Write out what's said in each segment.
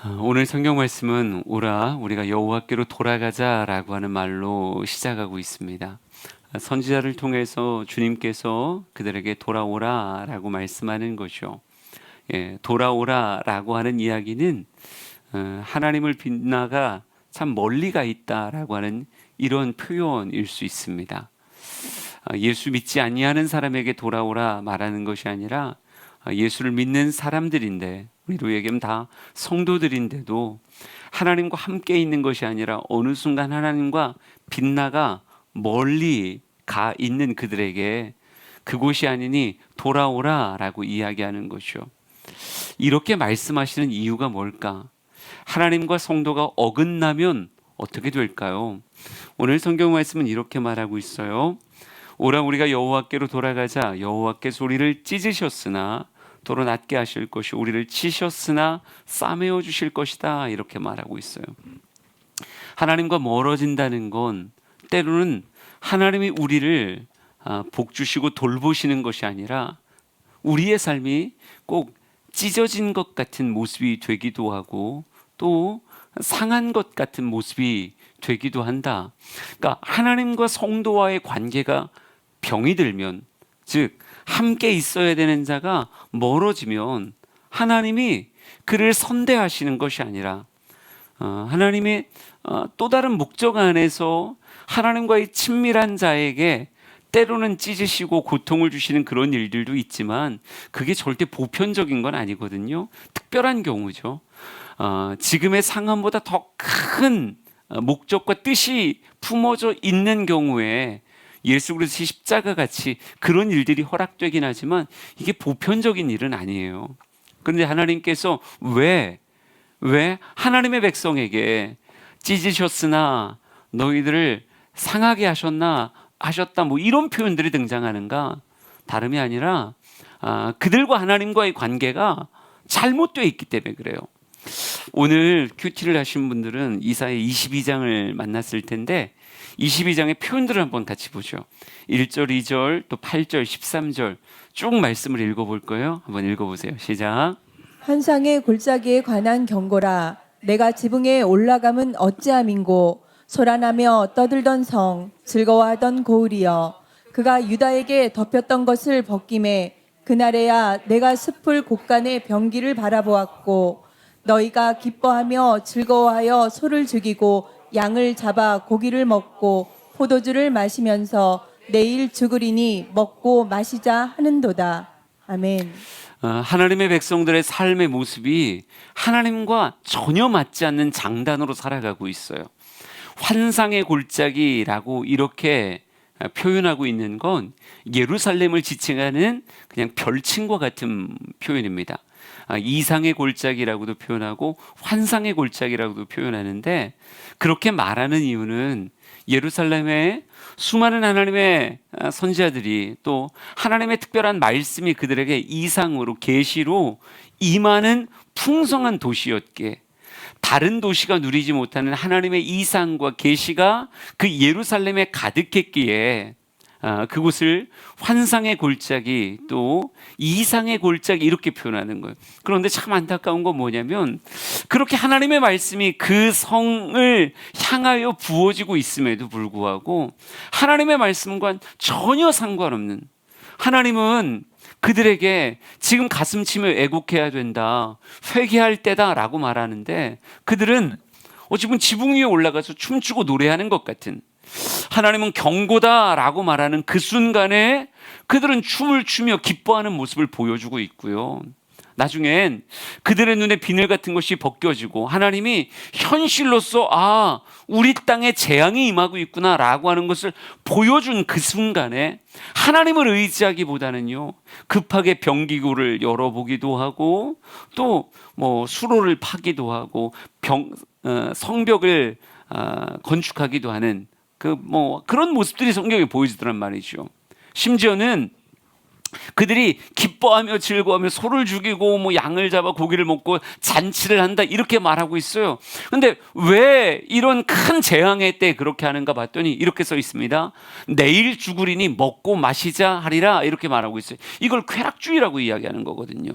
오늘 성경 말씀은 오라 우리가 여호와께로 돌아가자라고 하는 말로 시작하고 있습니다. 선지자를 통해서 주님께서 그들에게 돌아오라라고 말씀하는 것이죠. 돌아오라라고 하는 이야기는 하나님을 빗나가 참 멀리 가 있다라고 하는 이런 표현일 수 있습니다. 예수 믿지 아니하는 사람에게 돌아오라 말하는 것이 아니라 예수를 믿는 사람들인데, 우리로 얘기하면 다 성도들인데도 하나님과 함께 있는 것이 아니라 어느 순간 하나님과 빗나가 멀리 가 있는 그들에게 그곳이 아니니 돌아오라라고 이야기하는 것이죠. 이렇게 말씀하시는 이유가 뭘까? 하나님과 성도가 어긋나면 어떻게 될까요? 오늘 성경 말씀은 이렇게 말하고 있어요. 오라 우리가 여호와께로 돌아가자. 여호와께서 우리를 찢으셨으나 도로 낮게 하실 것이, 우리를 치셨으나 싸매어 주실 것이다, 이렇게 말하고 있어요. 하나님과 멀어진다는 건 때로는 하나님이 우리를 복 주시고 돌보시는 것이 아니라 우리의 삶이 꼭 찢어진 것 같은 모습이 되기도 하고 또 상한 것 같은 모습이 되기도 한다. 그러니까 하나님과 성도와의 관계가 병이 들면, 즉 함께 있어야 되는 자가 멀어지면 하나님이 그를 선대하시는 것이 아니라 하나님의 또 다른 목적 안에서 하나님과의 친밀한 자에게 때로는 찢으시고 고통을 주시는 그런 일들도 있지만 그게 절대 보편적인 건 아니거든요. 특별한 경우죠. 지금의 상황보다 더 큰 목적과 뜻이 품어져 있는 경우에 예수 그리스도의 십자가 같이 그런 일들이 허락되긴 하지만 이게 보편적인 일은 아니에요. 그런데 하나님께서 왜 하나님의 백성에게 찢으셨으나 너희들을 상하게 하셨다 뭐 이런 표현들이 등장하는가? 다름이 아니라 그들과 하나님과의 관계가 잘못되어 있기 때문에 그래요. 오늘 큐티를 하신 분들은 이사야 22장을 만났을 텐데 22장의 표현들을 한번 같이 보죠. 1절, 2절, 또 8절, 13절 쭉 말씀을 읽어볼 거예요. 한번 읽어보세요. 시작. 환상의 골짜기에 관한 경고라. 내가 지붕에 올라감은 어찌함인고 소란하며 떠들던 성, 즐거워하던 고을이여. 그가 유다에게 덮였던 것을 벗김에 그날에야 내가 숲을 곳간의 병기를 바라보았고 너희가 기뻐하며 즐거워하여 소를 죽이고 양을 잡아 고기를 먹고 포도주를 마시면서 내일 죽으리니 먹고 마시자 하는도다. 아멘. 하나님의 백성들의 삶의 모습이 하나님과 전혀 맞지 않는 장단으로 살아가고 있어요. 환상의 골짜기라고 이렇게 표현하고 있는 건 예루살렘을 지칭하는 그냥 별칭과 같은 표현입니다. 이상의 골짜기라고도 표현하고 환상의 골짜기라고도 표현하는데, 그렇게 말하는 이유는 예루살렘에 수많은 하나님의 선지자들이 또 하나님의 특별한 말씀이 그들에게 이상으로 계시로 임하는 풍성한 도시였기에, 다른 도시가 누리지 못하는 하나님의 이상과 계시가 그 예루살렘에 가득했기에 그곳을 환상의 골짜기 또 이상의 골짜기 이렇게 표현하는 거예요. 그런데 참 안타까운 건 뭐냐면 그렇게 하나님의 말씀이 그 성을 향하여 부어지고 있음에도 불구하고 하나님의 말씀과 전혀 상관없는, 하나님은 그들에게 지금 가슴 치며 애곡해야 된다, 회개할 때다라고 말하는데 그들은 어찌 보면 지붕 위에 올라가서 춤추고 노래하는 것 같은, 하나님은 경고다라고 말하는 그 순간에 그들은 춤을 추며 기뻐하는 모습을 보여주고 있고요. 나중엔 그들의 눈에 비늘 같은 것이 벗겨지고 하나님이 현실로서 우리 땅에 재앙이 임하고 있구나라고 하는 것을 보여준 그 순간에 하나님을 의지하기보다는요, 급하게 병기구를 열어보기도 하고 또 뭐 수로를 파기도 하고 성벽을 건축하기도 하는 그런 모습들이 성경에 보여지더란 말이죠. 심지어는 그들이 기뻐하며 즐거워하며 소를 죽이고 뭐 양을 잡아 고기를 먹고 잔치를 한다 이렇게 말하고 있어요. 그런데 왜 이런 큰 재앙의 때 그렇게 하는가 봤더니 이렇게 써 있습니다. 내일 죽으리니 먹고 마시자 하리라, 이렇게 말하고 있어요. 이걸 쾌락주의라고 이야기하는 거거든요.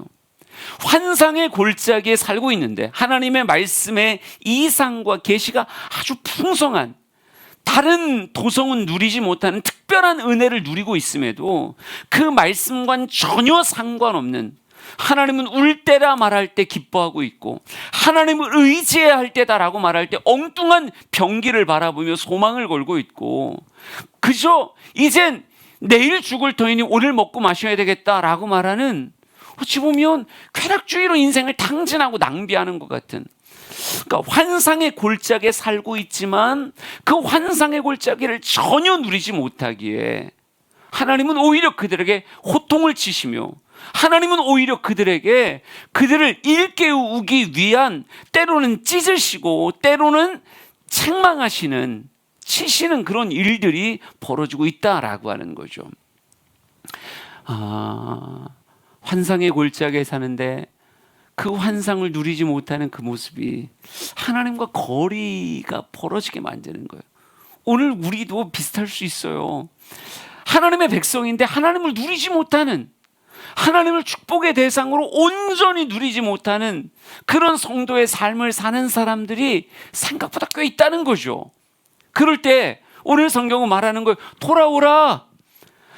환상의 골짜기에 살고 있는데 하나님의 말씀의 이상과 계시가 아주 풍성한, 다른 도성은 누리지 못하는 특별한 은혜를 누리고 있음에도 그 말씀과는 전혀 상관없는, 하나님은 울 때라 말할 때 기뻐하고 있고 하나님을 의지해야 할 때다라고 말할 때 엉뚱한 병기를 바라보며 소망을 걸고 있고, 그저 이젠 내일 죽을 터이니 오늘 먹고 마셔야 되겠다라고 말하는, 어찌 보면 쾌락주의로 인생을 탕진하고 낭비하는 것 같은, 그러니까 환상의 골짜기에 살고 있지만 그 환상의 골짜기를 전혀 누리지 못하기에 하나님은 오히려 그들에게 호통을 치시며, 하나님은 오히려 그들에게 그들을 일깨우기 위한, 때로는 찢으시고 때로는 책망하시는, 치시는 그런 일들이 벌어지고 있다라고 하는 거죠. 환상의 골짜기에 사는데 그 환상을 누리지 못하는 그 모습이 하나님과 거리가 벌어지게 만드는 거예요. 오늘 우리도 비슷할 수 있어요. 하나님의 백성인데 하나님을 누리지 못하는, 하나님을 축복의 대상으로 온전히 누리지 못하는 그런 성도의 삶을 사는 사람들이 생각보다 꽤 있다는 거죠. 그럴 때 오늘 성경은 말하는 거예요. 돌아오라.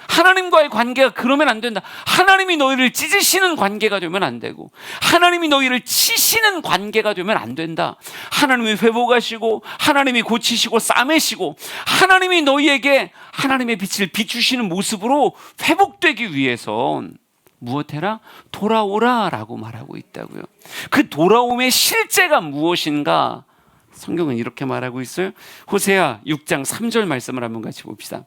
하나님과의 관계가 그러면 안 된다. 하나님이 너희를 찢으시는 관계가 되면 안 되고, 하나님이 너희를 치시는 관계가 되면 안 된다. 하나님이 회복하시고 하나님이 고치시고 싸매시고 하나님이 너희에게 하나님의 빛을 비추시는 모습으로 회복되기 위해선 무엇해라? 돌아오라 라고 말하고 있다고요. 그 돌아옴의 실제가 무엇인가? 성경은 이렇게 말하고 있어요. 호세아 6장 3절 말씀을 한번 같이 봅시다.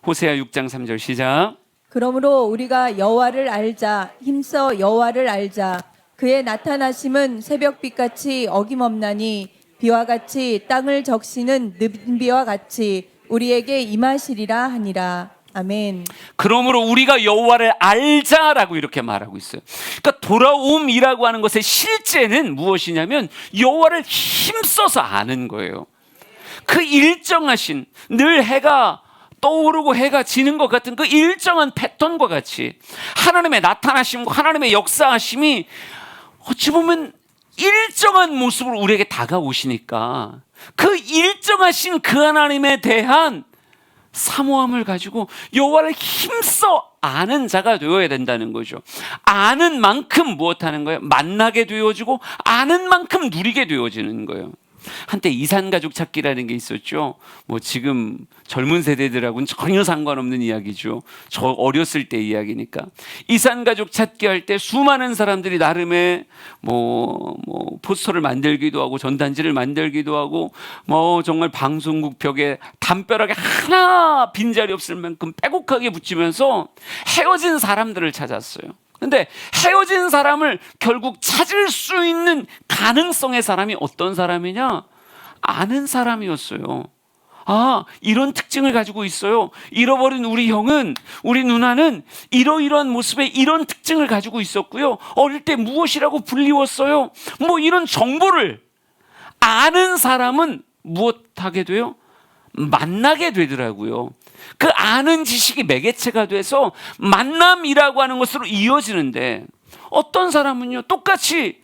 호세아 6장 3절 시작. 그러므로 우리가 여호와를 알자, 힘써 여호와를 알자. 그의 나타나심은 새벽빛같이 어김없나니 비와 같이 땅을 적시는 늦비와 같이 우리에게 임하시리라 하니라. 아멘. 그러므로 우리가 여호와를 알자라고 이렇게 말하고 있어요. 그러니까 돌아옴이라고 하는 것의 실제는 무엇이냐면 여호와를 힘써서 아는 거예요. 그 일정하신, 늘 해가 떠오르고 해가 지는 것 같은 그 일정한 패턴과 같이 하나님의 나타나심과 하나님의 역사하심이 어찌 보면 일정한 모습으로 우리에게 다가오시니까 그 일정하신 그 하나님에 대한 사모함을 가지고 여호와를 힘써 아는 자가 되어야 된다는 거죠. 아는 만큼 무엇하는 거예요? 만나게 되어지고 아는 만큼 누리게 되어지는 거예요. 한때 이산가족 찾기라는 게 있었죠. 뭐 지금 젊은 세대들하고는 전혀 상관없는 이야기죠. 저 어렸을 때 이야기니까. 이산가족 찾기 할 때 수많은 사람들이 나름의 포스터를 만들기도 하고 전단지를 만들기도 하고 정말 방송국 벽에 담벼락에 하나 빈자리 없을 만큼 빼곡하게 붙이면서 헤어진 사람들을 찾았어요. 근데 헤어진 사람을 결국 찾을 수 있는 가능성의 사람이 어떤 사람이냐? 아는 사람이었어요. 아, 이런 특징을 가지고 있어요. 잃어버린 우리 형은, 우리 누나는 이러이러한 모습에 이런 특징을 가지고 있었고요. 어릴 때 무엇이라고 불리웠어요. 이런 정보를 아는 사람은 무엇하게 돼요? 만나게 되더라고요. 그 아는 지식이 매개체가 돼서 만남이라고 하는 것으로 이어지는데, 어떤 사람은요 똑같이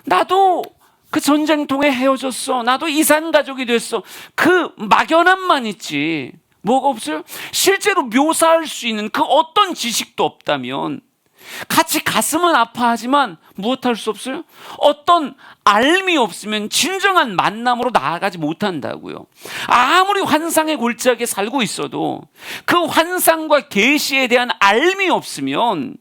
나도 그 전쟁통에 헤어졌어, 나도 이산 가족이 됐어, 그 막연함만 있지 뭐가 없어요? 실제로 묘사할 수 있는 그 어떤 지식도 없다면 같이 가슴은 아파하지만 무엇할 수 없어요? 어떤 알미 없으면 진정한 만남으로 나아가지 못한다고요. 아무리 환상의 골짜기에 살고 있어도 그 환상과 계시에 대한 알미 없으면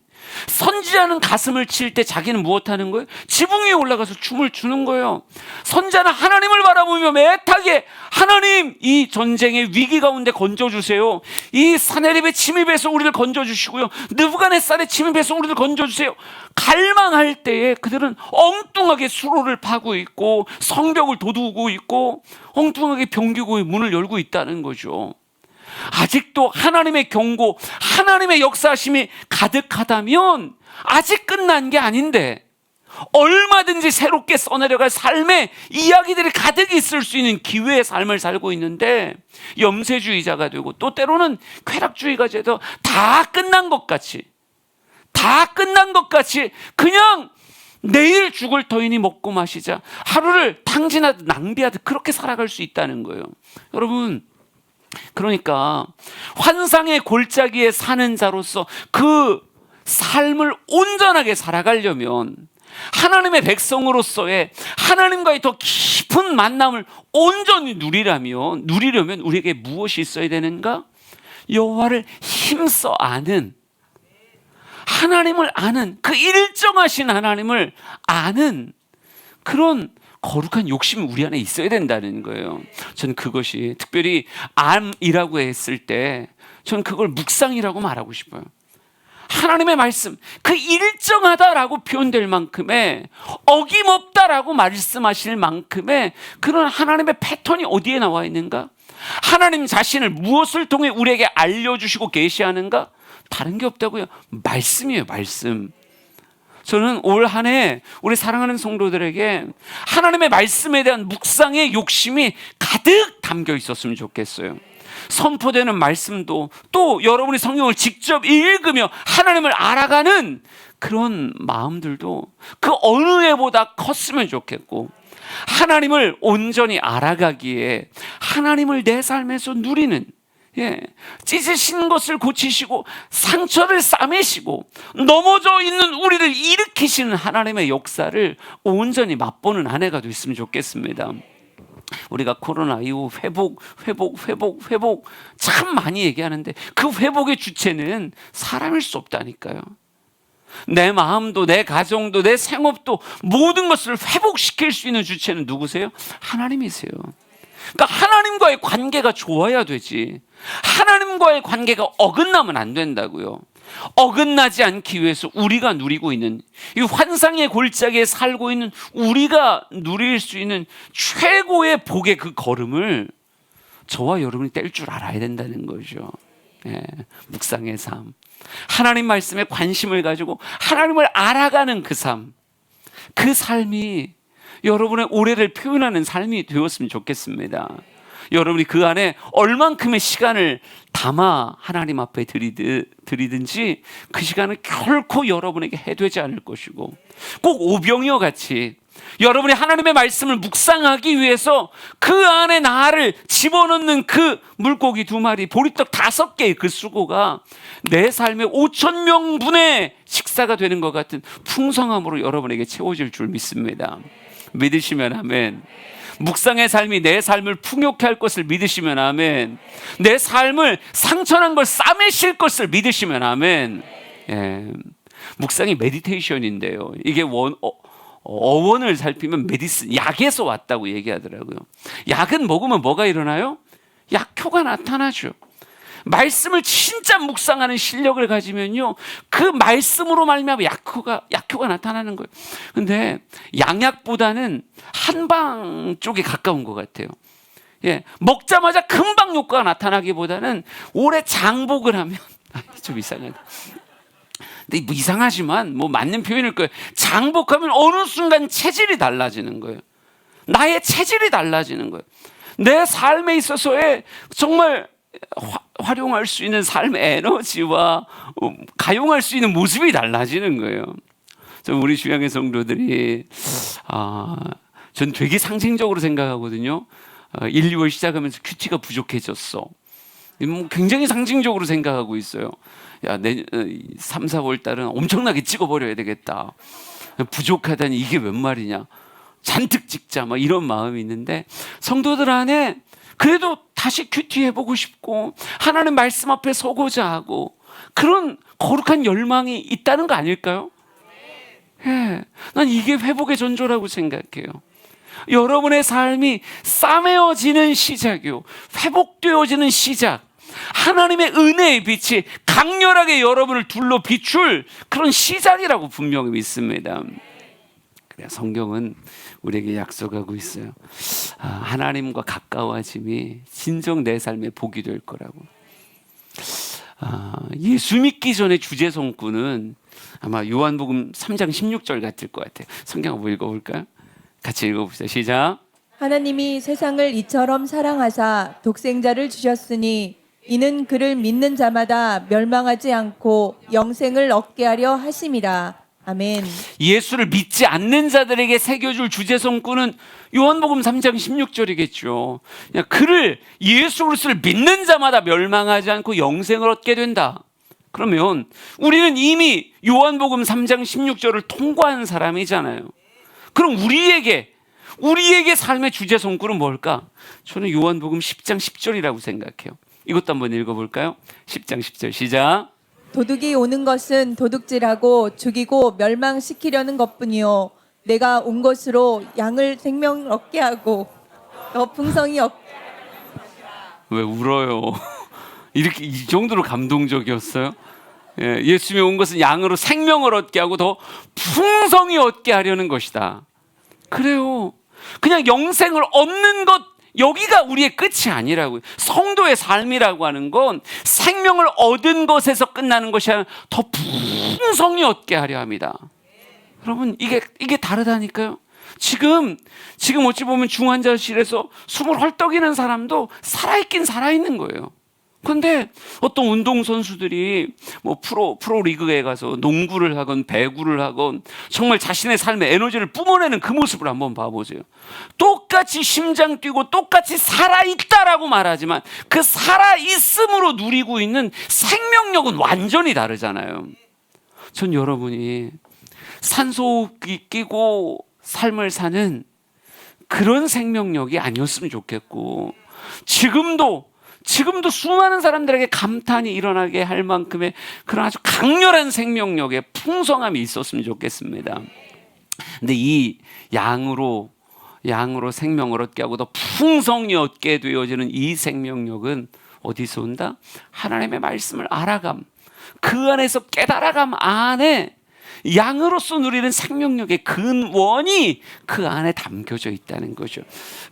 선지자는 가슴을 칠 때 자기는 무엇하는 거예요? 지붕 위에 올라가서 춤을 추는 거예요. 선지자는 하나님을 바라보며 매타게, 하나님 이 전쟁의 위기 가운데 건져주세요. 이 사네립의 침입에서 우리를 건져주시고요, 느부갓네살의 침입에서 우리를 건져주세요. 갈망할 때에 그들은 엉뚱하게 수로를 파고 있고 성벽을 도두고 있고 엉뚱하게 병기고의 문을 열고 있다는 거죠. 아직도 하나님의 경고, 하나님의 역사하심이 가득하다면 아직 끝난 게 아닌데, 얼마든지 새롭게 써내려갈 삶의 이야기들이 가득 있을 수 있는 기회의 삶을 살고 있는데 염세주의자가 되고 또 때로는 쾌락주의가 돼서 다 끝난 것 같이, 다 다 끝난 것 같이 그냥 내일 죽을 터이니 먹고 마시자, 하루를 탕진하듯 낭비하듯 그렇게 살아갈 수 있다는 거예요. 여러분, 그러니까 환상의 골짜기에 사는 자로서 그 삶을 온전하게 살아가려면, 하나님의 백성으로서의 하나님과의 더 깊은 만남을 온전히 누리려면 우리에게 무엇이 있어야 되는가? 여호와를 힘써 아는, 하나님을 아는, 그 일정하신 하나님을 아는 그런 거룩한 욕심이 우리 안에 있어야 된다는 거예요. 저는 그것이, 특별히 암이라고 했을 때 저는 그걸 묵상이라고 말하고 싶어요. 하나님의 말씀, 그 일정하다라고 표현될 만큼의, 어김없다라고 말씀하실 만큼의 그런 하나님의 패턴이 어디에 나와 있는가? 하나님 자신을 무엇을 통해 우리에게 알려주시고 계시하는가? 다른 게 없다고요. 말씀이에요, 말씀. 저는 올 한 해 우리 사랑하는 성도들에게 하나님의 말씀에 대한 묵상의 욕심이 가득 담겨 있었으면 좋겠어요. 선포되는 말씀도, 또 여러분이 성경을 직접 읽으며 하나님을 알아가는 그런 마음들도 그 어느 해보다 컸으면 좋겠고, 하나님을 온전히 알아가기에 하나님을 내 삶에서 누리는, 찢으신 것을 고치시고 상처를 싸매시고 넘어져 있는 우리를 일으키시는 하나님의 역사를 온전히 맛보는 한 해가 됐으면 좋겠습니다. 우리가 코로나 이후 회복 참 많이 얘기하는데, 그 회복의 주체는 사람일 수 없다니까요. 내 마음도, 내 가정도, 내 생업도, 모든 것을 회복시킬 수 있는 주체는 누구세요? 하나님이세요. 그러니까 하나님과의 관계가 좋아야 되지, 하나님과의 관계가 어긋나면 안 된다고요. 어긋나지 않기 위해서 우리가 누리고 있는, 이 환상의 골짜기에 살고 있는 우리가 누릴 수 있는 최고의 복의 그 걸음을 저와 여러분이 뗄 줄 알아야 된다는 거죠. 묵상의 삶, 하나님 말씀에 관심을 가지고 하나님을 알아가는 그 삶, 그 삶이 여러분의 올해를 표현하는 삶이 되었으면 좋겠습니다. 여러분이 그 안에 얼만큼의 시간을 담아 하나님 앞에 드리든지 그 시간은 결코 여러분에게 해되지 않을 것이고, 꼭 오병이어 같이 여러분이 하나님의 말씀을 묵상하기 위해서 그 안에 나를 집어넣는 그 물고기 2마리, 보리떡 5개의 그 수고가 내 삶의 5,000명분의 식사가 되는 것 같은 풍성함으로 여러분에게 채워질 줄 믿습니다. 믿으시면 아멘. 묵상의 삶이 내 삶을 풍요케 할 것을 믿으시면 아멘. 내 삶을 상처난 걸 싸매실 것을 믿으시면 아멘. 묵상이 메디테이션인데요, 이게 어원을 살피면 메디슨, 약에서 왔다고 얘기하더라고요. 약은 먹으면 뭐가 일어나요? 약효가 나타나죠. 말씀을 진짜 묵상하는 실력을 가지면요, 그 말씀으로 말미암아 약효가 나타나는 거예요. 근데 양약보다는 한방 쪽에 가까운 것 같아요. 먹자마자 금방 효과가 나타나기보다는 오래 장복을 하면 좀 이상하다. 근데 뭐 이상하지만 뭐 맞는 표현일 거예요. 장복하면 어느 순간 체질이 달라지는 거예요. 나의 체질이 달라지는 거예요. 내 삶에 있어서의 정말 활용할 수 있는 삶의 에너지와 가용할 수 있는 모습이 달라지는 거예요. 우리 주양의 성도들이 전 되게 상징적으로 생각하거든요. 1, 2월 시작하면서 큐티가 부족해졌어. 굉장히 상징적으로 생각하고 있어요. 야, 3, 4월 달은 엄청나게 찍어버려야 되겠다. 부족하다니 이게 웬 말이냐. 잔뜩 찍자, 막 이런 마음이 있는데, 성도들 안에 그래도 다시 큐티 해보고 싶고 하나님 말씀 앞에 서고자 하고 그런 거룩한 열망이 있다는 거 아닐까요? 난 이게 회복의 전조라고 생각해요. 여러분의 삶이 싸매어지는 시작이요, 회복되어지는 시작, 하나님의 은혜의 빛이 강렬하게 여러분을 둘러 비출 그런 시작이라고 분명히 믿습니다. 그래, 성경은 우리에게 약속하고 있어요. 하나님과 가까워짐이 진정 내 삶의 복이 될 거라고. 예수 믿기 전에 주제성구는 아마 요한복음 3장 16절 같을 것 같아요. 성경 한번 읽어볼까요? 같이 읽어봅시다. 시작. 하나님이 세상을 이처럼 사랑하사 독생자를 주셨으니 이는 그를 믿는 자마다 멸망하지 않고 영생을 얻게 하려 하심이라. 아멘. 예수를 믿지 않는 자들에게 새겨줄 주제성구는 요한복음 3장 16절이겠죠. 그를 예수 그리스도를 믿는 자마다 멸망하지 않고 영생을 얻게 된다. 그러면 우리는 이미 요한복음 3장 16절을 통과한 사람이잖아요. 그럼 우리에게 삶의 주제성구는 뭘까? 저는 요한복음 10장 10절이라고 생각해요. 이것도 한번 읽어볼까요? 10장 10절 시작. 도둑이 오는 것은 도둑질하고 죽이고 멸망시키려는 것뿐이요 내가 온 것으로 양을 생명 얻게 하고 더 풍성히 얻게. 왜 울어요? 이렇게 이 정도로 감동적이었어요? 예수님이 온 것은 양으로 생명을 얻게 하고 더 풍성히 얻게 하려는 것이다. 그래요. 그냥 영생을 얻는 것, 여기가 우리의 끝이 아니라고요. 성도의 삶이라고 하는 건 생명을 얻은 것에서 끝나는 것이 아니라 더 풍성히 얻게 하려 합니다. 여러분, 이게 다르다니까요. 지금 어찌 보면 중환자실에서 숨을 헐떡이는 사람도 살아있긴 살아있는 거예요. 그런데 어떤 운동선수들이 뭐 프로 리그에 가서 농구를 하건 배구를 하건 정말 자신의 삶의 에너지를 뿜어내는 그 모습을 한번 봐보세요. 똑같이 심장 뛰고 똑같이 살아있다라고 말하지만 그 살아있음으로 누리고 있는 생명력은 완전히 다르잖아요. 전 여러분이 산소호흡기 끼고 삶을 사는 그런 생명력이 아니었으면 좋겠고, 지금도 수많은 사람들에게 감탄이 일어나게 할 만큼의 그런 아주 강렬한 생명력의 풍성함이 있었으면 좋겠습니다. 근데 이 양으로 생명을 얻게 하고 더 풍성히 얻게 되어지는 이 생명력은 어디서 온다? 하나님의 말씀을 알아감, 그 안에서 깨달아감 안에 양으로서 누리는 생명력의 근원이 그 안에 담겨져 있다는 거죠.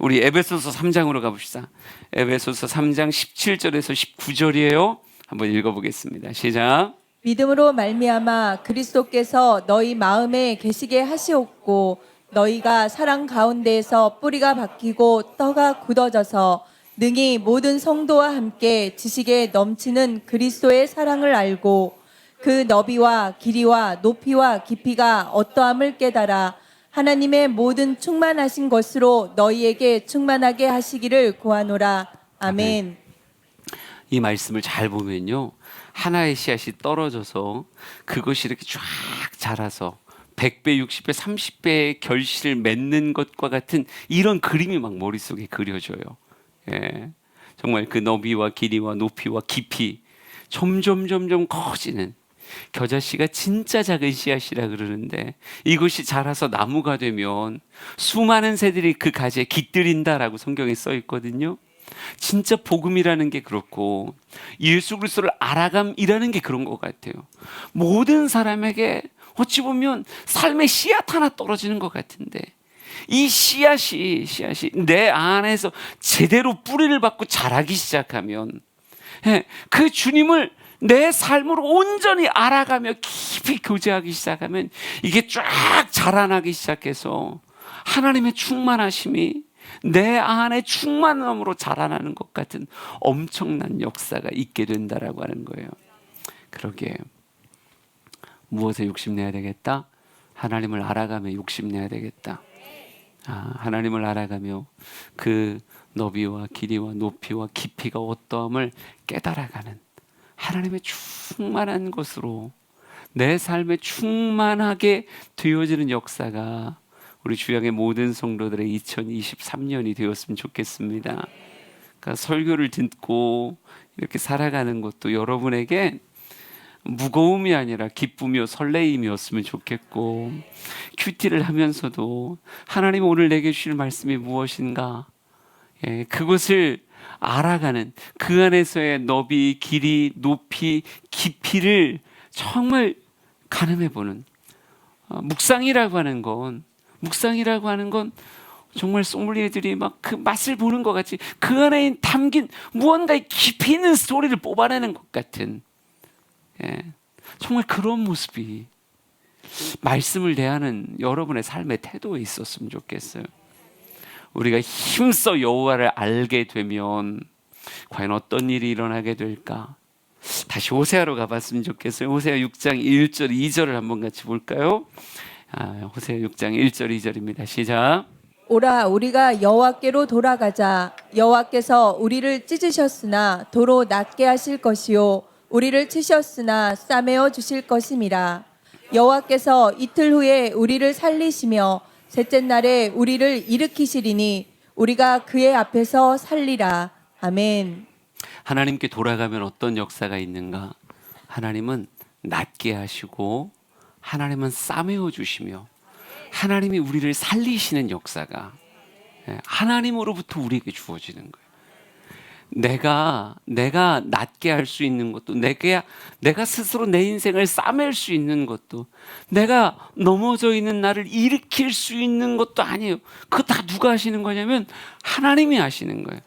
우리 에베소서 3장으로 가봅시다. 에베소서 3장 17절에서 19절이에요. 한번 읽어보겠습니다. 시작. 믿음으로 말미암아 그리스도께서 너희 마음에 계시게 하시옵고 너희가 사랑 가운데에서 뿌리가 박히고 떡가 굳어져서 능히 모든 성도와 함께 지식에 넘치는 그리스도의 사랑을 알고 그 너비와 길이와 높이와 깊이가 어떠함을 깨달아 하나님의 모든 충만하신 것으로 너희에게 충만하게 하시기를 구하노라. 아멘. 이 말씀을 잘 보면요, 하나의 씨앗이 떨어져서 그것이 이렇게 쫙 자라서 100배, 60배, 30배의 결실을 맺는 것과 같은 이런 그림이 막 머릿속에 그려져요. 정말 그 너비와 길이와 높이와 깊이 점점 커지는, 겨자씨가 진짜 작은 씨앗이라 그러는데 이것이 자라서 나무가 되면 수많은 새들이 그 가지에 깃들인다라고 성경에 써 있거든요. 진짜 복음이라는 게 그렇고 예수 그리스도를 알아감이라는 게 그런 것 같아요. 모든 사람에게 어찌 보면 삶의 씨앗 하나 떨어지는 것 같은데 이 씨앗이 내 안에서 제대로 뿌리를 받고 자라기 시작하면, 그 주님을 내 삶으로 온전히 알아가며 깊이 교제하기 시작하면 이게 쫙 자라나기 시작해서 하나님의 충만하심이 내 안에 충만함으로 자라나는 것 같은 엄청난 역사가 있게 된다라고 하는 거예요. 그러게, 무엇에 욕심내야 되겠다? 하나님을 알아가며 욕심내야 되겠다. 하나님을 알아가며 그 너비와 길이와 높이와 깊이가 어떠함을 깨달아가는 하나님의 충만한 것으로 내 삶에 충만하게 되어지는 역사가 우리 주양의 모든 성도들의 2023년이 되었으면 좋겠습니다. 그러니까 설교를 듣고 이렇게 살아가는 것도 여러분에게 무거움이 아니라 기쁨이요 설레임이었으면 좋겠고, 큐티를 하면서도 하나님 오늘 내게 주실 말씀이 무엇인가, 그것을 알아가는 그 안에서의 너비, 길이, 높이, 깊이를 정말 가늠해보는 묵상이라고 하는 건 정말 소믈리에들이 막 그 맛을 보는 것 같이 그 안에 담긴 무언가의 깊이 있는 스토리를 뽑아내는 것 같은, 정말 그런 모습이 말씀을 대하는 여러분의 삶의 태도에 있었으면 좋겠어요. 우리가 힘써 여호와를 알게 되면 과연 어떤 일이 일어나게 될까? 다시 호세아로 가봤으면 좋겠어요. 호세아 6장 1절 2절을 한번 같이 볼까요? 호세아 6장 1절 2절입니다. 시작. 오라 우리가 여호와께로 돌아가자. 여호와께서 우리를 찢으셨으나 도로 낫게 하실 것이요 우리를 치셨으나 싸매어 주실 것임이라. 여호와께서 이틀 후에 우리를 살리시며 셋째 날에 우리를 일으키시리니 우리가 그의 앞에서 살리라. 아멘. 하나님께 돌아가면 어떤 역사가 있는가? 하나님은 낫게 하시고 하나님은 싸매어 주시며 하나님이 우리를 살리시는 역사가 하나님으로부터 우리에게 주어지는 거예요. 내가 낫게 할 수 있는 것도, 내가 스스로 내 인생을 싸맬 수 있는 것도, 내가 넘어져 있는 나를 일으킬 수 있는 것도 아니에요. 그거 다 누가 하시는 거냐면 하나님이 하시는 거예요.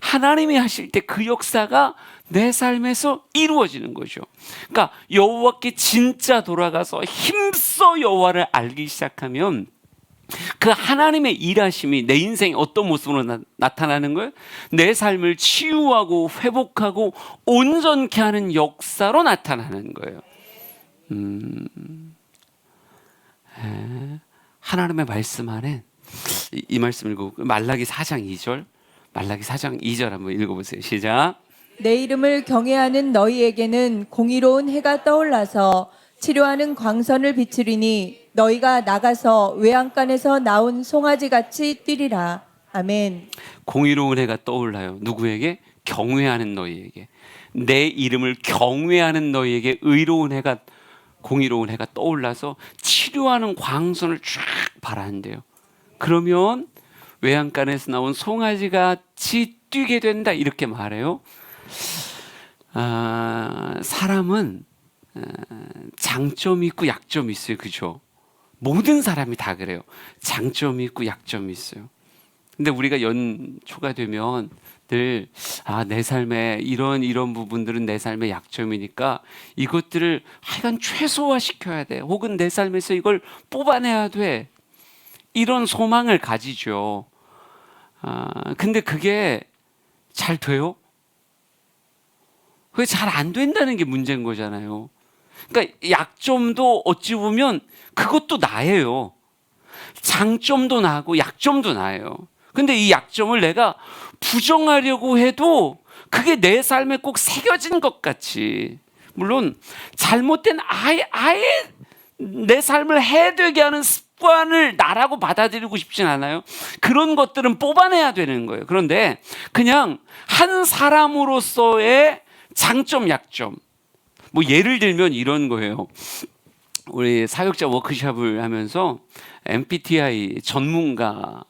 하나님이 하실 때 그 역사가 내 삶에서 이루어지는 거죠. 그러니까 여호와께 진짜 돌아가서 힘써 여호와를 알기 시작하면 그 하나님의 일하심이 내 인생에 어떤 모습으로 나타나는 거예요? 내 삶을 치유하고 회복하고 온전케 하는 역사로 나타나는 거예요. 하나님의 말씀 안에 이 말씀 읽고 말라기 4장 2절 말라기 4장 2절 한번 읽어보세요. 시작. 내 이름을 경외하는 너희에게는 공의로운 해가 떠올라서 치료하는 광선을 비추리니 너희가 나가서 외양간에서 나온 송아지같이 뛰리라. 아멘. 공의로운 해가 떠올라요. 누구에게? 경외하는 너희에게. 내 이름을 경외하는 너희에게 공의로운 해가 떠올라서 치료하는 광선을 쫙 발한대요. 그러면 외양간에서 나온 송아지같이 뛰게 된다 이렇게 말해요. 사람은 장점이 있고 약점이 있어요. 그죠? 모든 사람이 다 그래요. 장점이 있고 약점이 있어요. 근데 우리가 연초가 되면 늘 내 삶에 이런 부분들은 내 삶의 약점이니까 이것들을 하여간 최소화시켜야 돼. 혹은 내 삶에서 이걸 뽑아내야 돼. 이런 소망을 가지죠. 근데 그게 잘 돼요? 그게 잘 안 된다는 게 문제인 거잖아요. 그러니까 약점도 어찌 보면 그것도 나예요. 장점도 나고 약점도 나예요. 근데 이 약점을 내가 부정하려고 해도 그게 내 삶에 꼭 새겨진 것 같이, 물론 잘못된 아예 내 삶을 해되게 하는 습관을 나라고 받아들이고 싶진 않아요. 그런 것들은 뽑아내야 되는 거예요. 그런데 그냥 한 사람으로서의 장점, 약점. 뭐 예를 들면 이런 거예요. 우리 사역자 워크숍을 하면서 MBTI 전문가이신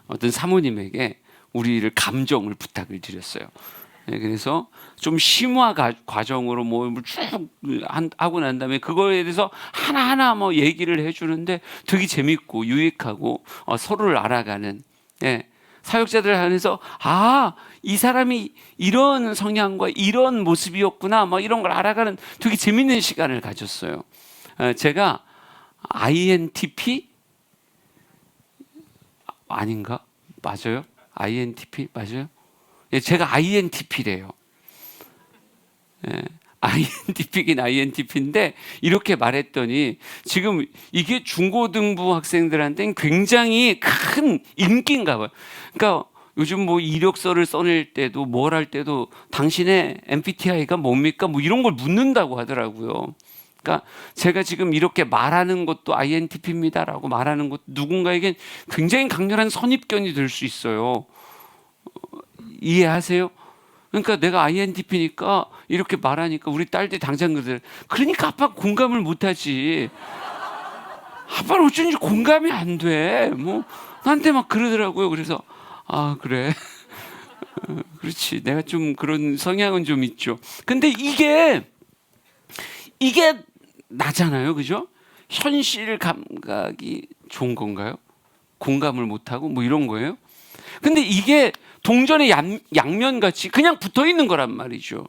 어떤 사모님에게 우리를 감정을 부탁을 드렸어요. 그래서 좀 심화 과정으로 쭉 하고 난 다음에 그거에 대해서 하나하나 얘기를 해주는데 되게 재밌고 유익하고 서로를 알아가는, 사역자들 안에서 이 사람이 이런 성향과 이런 모습이었구나 이런 걸 알아가는 되게 재밌는 시간을 가졌어요. 제가 INTP 아닌가? 맞아요? INTP 맞아요? 제가 INTP래요. INTP긴 INTP인데 이렇게 말했더니 지금 이게 중고등부 학생들한테는 굉장히 큰 인기인가 봐요. 그러니까 요즘 이력서를 써낼 때도 뭘 할 때도 당신의 MBTI가 뭡니까? 이런 걸 묻는다고 하더라고요. 그러니까 제가 지금 이렇게 말하는 것도 INTP입니다라고 말하는 것도 누군가에겐 굉장히 강렬한 선입견이 될 수 있어요. 이해하세요? 그러니까 내가 INTP니까 이렇게 말하니까 우리 딸들이 당장 그러니까 아빠 공감을 못하지. 아빠는 어쩐지 공감이 안 돼. 나한테 막 그러더라고요. 그래서 그래. 그렇지. 내가 좀 그런 성향은 좀 있죠. 근데 이게 나잖아요. 그죠? 현실 감각이 좋은 건가요? 공감을 못하고 이런 거예요? 근데 이게 동전의 양면같이 그냥 붙어 있는 거란 말이죠.